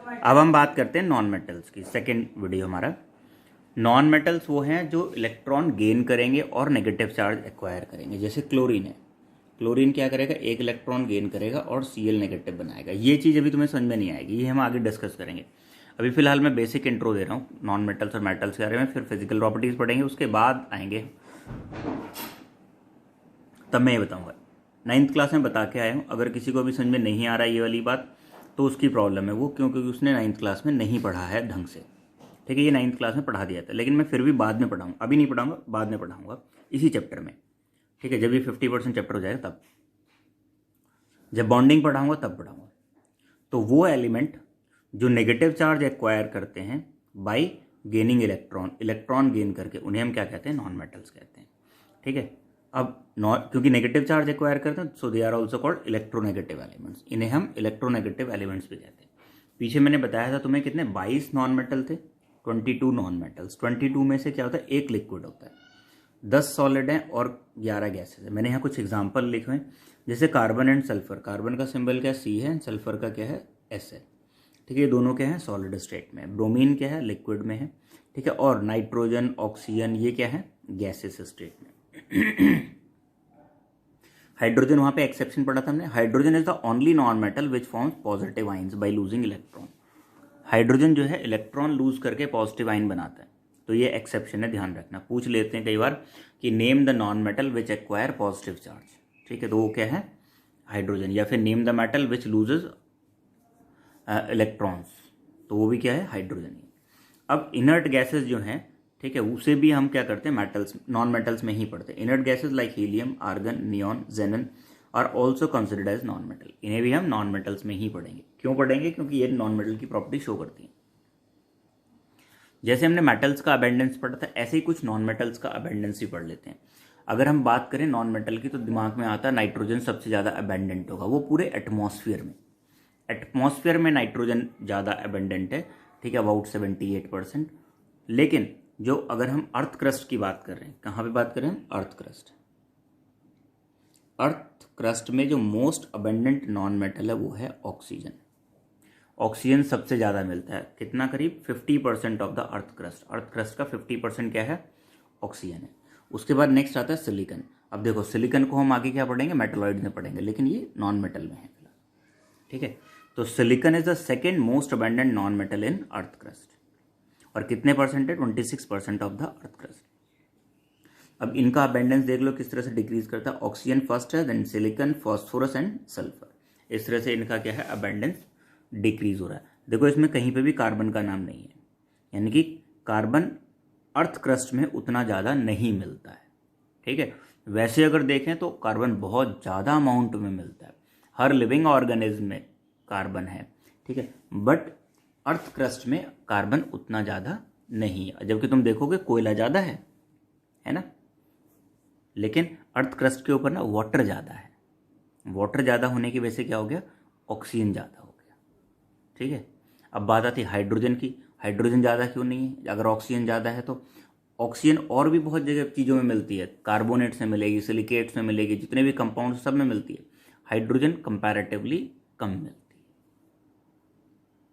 अब हम बात करते हैं नॉन मेटल्स की। सेकेंड वीडियो हमारा। नॉन मेटल्स वो हैं जो इलेक्ट्रॉन गेन करेंगे और नेगेटिव चार्ज एक्वायर करेंगे। जैसे क्लोरीन है, क्लोरीन क्या करेगा, एक इलेक्ट्रॉन गेन करेगा और Cl नेगेटिव बनाएगा। ये चीज़ अभी तुम्हें समझ में नहीं आएगी, ये हम आगे डिस्कस करेंगे। अभी फिलहाल मैं बेसिक इंट्रो दे रहा हूँ नॉन मेटल्स और मेटल्स के बारे में, फिर फिजिकल प्रॉपर्टीज़ पढ़ेंगे, उसके बाद आएंगे तब मैं ये बताऊँगा। 9th क्लास में बता के आया हूँ। अगर किसी को भी समझ में नहीं आ रहा है ये वाली बात तो उसकी प्रॉब्लम है वो, क्योंकि उसने 9th क्लास में नहीं पढ़ा है ढंग से। ठीक है, ये 9th क्लास में पढ़ा दिया था, लेकिन मैं फिर भी बाद में पढ़ाऊँगा, अभी नहीं पढ़ाऊँगा, बाद में पढ़ाऊँगा इसी चैप्टर में। ठीक है, जब ये 50% चैप्टर हो जाएगा तब, जब बॉन्डिंग पढ़ाऊँगा तब पढ़ाऊँगा। तो वो एलिमेंट जो नेगेटिव चार्ज एक्वायर करते हैं bye gaining electron, electron gain करके, उन्हें हम क्या कहते हैं, नॉन मेटल्स कहते हैं। ठीक है, अब क्योंकि नेगेटिव चार्ज एक्वायर करते हैं so they are also called electronegative elements, इन्हें हम इलेक्ट्रोनेगेटिव एलिमेंट्स भी कहते हैं। पीछे मैंने बताया था तुम्हें कितने 22 नॉन मेटल थे, 22 नॉन मेटल्स। 22 में से क्या होता है, एक लिक्विड होता है, 10 सॉलिड हैं और 11 गैसेज है। मैंने यहाँ कुछ एग्जाम्पल लिखे हैं, जैसे कार्बन एंड सल्फर। कार्बन का सिंबल क्या है, C है, सल्फर का क्या है, S है। ठीक है, ये दोनों क्या है, सॉलिड स्टेट में। ब्रोमीन क्या है, लिक्विड में है। ठीक है, और नाइट्रोजन, ऑक्सीजन, ये क्या है, गैसेस स्टेट में। हाइड्रोजन, वहां पे एक्सेप्शन पढ़ा था हमने। Hydrogen is the only non metal which forms positive ions by losing electron. Hydrogen जो है इलेक्ट्रॉन लूज करके पॉजिटिव आइन बनाता है, तो ये एक्सेप्शन है, ध्यान रखना। पूछ लेते हैं कई बार कि name the non metal which acquire positive charge. ठीक है, तो वो क्या है, हाइड्रोजन। या फिर name the metal which loses electrons, तो वो भी क्या है, हाइड्रोजन ही। अब इनर्ट गैसेस जो हैं, ठीक है, उसे भी हम क्या करते हैं, मेटल्स, नॉन मेटल्स में ही पढ़ते हैं। Inert gases like helium, argon, neon, xenon are also considered as non metal. इन्हें भी हम नॉन मेटल्स में ही पढ़ेंगे। क्यों पढ़ेंगे, क्योंकि ये नॉन मेटल की प्रॉपर्टी शो करती है। जैसे हमने मेटल्स का अबेंडेंस पढ़ा था, ऐसे ही कुछ नॉन मेटल्स का अबेंडेंस भी पढ़ लेते हैं। अगर हम बात करें नॉन मेटल की तो दिमाग में आता है नाइट्रोजन सबसे ज़्यादा अबेंडेंट होगा, वो पूरे एटमॉस्फेयर में। एटमॉस्फेयर में नाइट्रोजन ज़्यादा अबेंडेंट है, ठीक है, अबाउट 78%। लेकिन जो अगर हम अर्थ क्रस्ट की बात कर रहे हैं, कहाँ पे बात कर रहे हैं, अर्थ क्रस्ट। अर्थ क्रस्ट में जो मोस्ट अबेंडेंट नॉन मेटल है वो है ऑक्सीजन। ऑक्सीजन सबसे ज़्यादा मिलता है, कितना, करीब 50% of the earth crust. Earth crust का 50% क्या है, ऑक्सीजन है। उसके बाद नेक्स्ट आता है सिलिकन। अब देखो, सिलिकन को हम आगे क्या पढ़ेंगे, मेटलॉइड में पढ़ेंगे, लेकिन ये नॉन मेटल में है। ठीक है, तो silicon is the second most abundant non metal in earth crust. और कितने परसेंट है, 26% ऑफ द अर्थ क्रस्ट। अब इनका अबेंडेंस देख लो किस तरह से डिक्रीज करता है। ऑक्सीजन फर्स्ट है, then silicon, phosphorus and sulphur. इस तरह से इनका क्या है, अबेंडेंस डिक्रीज हो रहा है। देखो, इसमें कहीं पे भी कार्बन का नाम नहीं है, यानी कि कार्बन अर्थ क्रस्ट में उतना ज़्यादा नहीं मिलता है। ठीक है, वैसे अगर देखें तो कार्बन बहुत ज़्यादा अमाउंट में मिलता है, हर लिविंग ऑर्गेनिज्म में कार्बन है। ठीक है, बट अर्थ क्रस्ट में कार्बन उतना ज़्यादा नहीं है। जबकि तुम देखोगे कोयला ज़्यादा है ना, लेकिन अर्थ क्रस्ट के ऊपर ना वाटर ज़्यादा है। वाटर ज़्यादा होने की वजह से क्या हो गया, ऑक्सीजन ज़्यादा हो गया। ठीक है, अब बात आती है हाइड्रोजन की। हाइड्रोजन ज़्यादा क्यों नहीं है, अगर ऑक्सीजन ज़्यादा है तो ऑक्सीजन और भी बहुत जगह चीज़ों में मिलती है, कार्बोनेट्स में मिलेगी, सिलिकेट्स में मिलेगी, जितने भी कंपाउंड सब में मिलती है। हाइड्रोजन कंपैरेटिवली कम मिलती है।